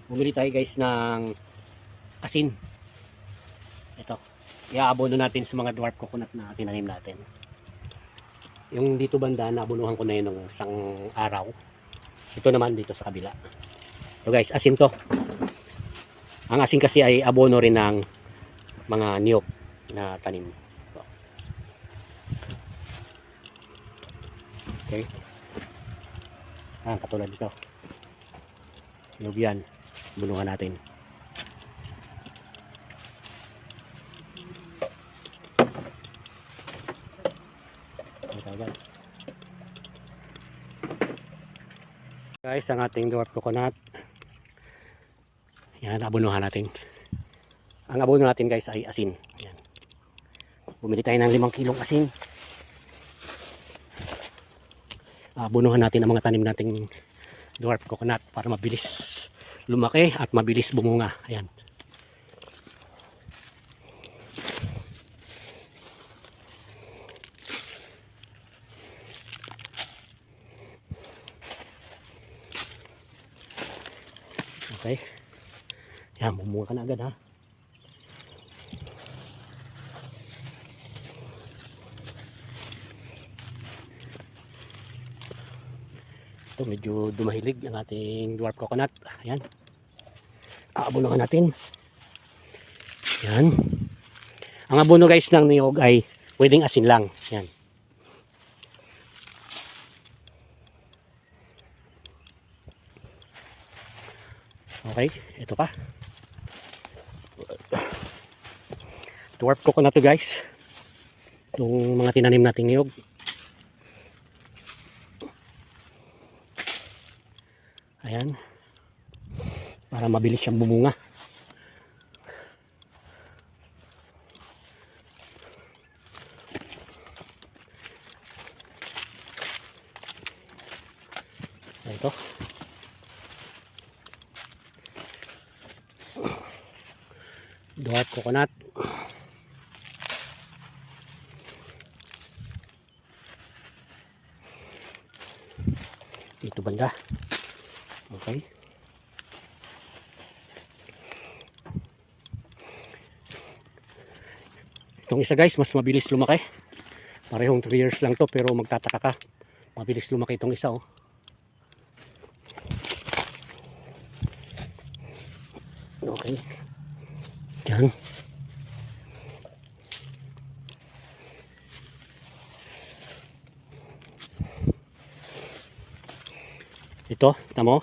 Bumili tayo guys ng asin. Ito. Iaabono natin sa mga dwarf coconut na tinanim natin. Yung dito banda, naabonuhan ko na yun ng isang araw. Ito naman dito sa kabila. So guys, asin to. Ang asin kasi ay abono rin ng mga niyog na tanim. So. Okay. Katulad dito. Niyog yan. Bunuhan natin. Guys, ang ating dwarf coconut. Yan, abunuhan natin. Ang abono natin guys ay asin. Yan. Bumili tayo ng 5 kilong asin. Abunuhan natin ang mga tanim nating dwarf coconut para mabilis lumaki at mabilis bumunga. Ayan. Okay. Yan, bumunga ka na agad ha. Ito, medyo dumahilig ang ating dwarf coconut. Ayan. Aabunuhan natin. Yan. Ang abono guys ng niyog ay pwedeng asin lang. Yan. Okay, ito pa. Dwarf coconut to guys. Itong mga tinanim nating niyog. Ayan. Para mabilis siyang bumunga. Ito. Dwarf coconut. Dito banda. Okay. Itong isa guys, mas mabilis lumaki. Parehong 3 years lang to, pero magtataka ka. Mabilis lumaki itong isa oh. Okay. Yan. Ito, tamo.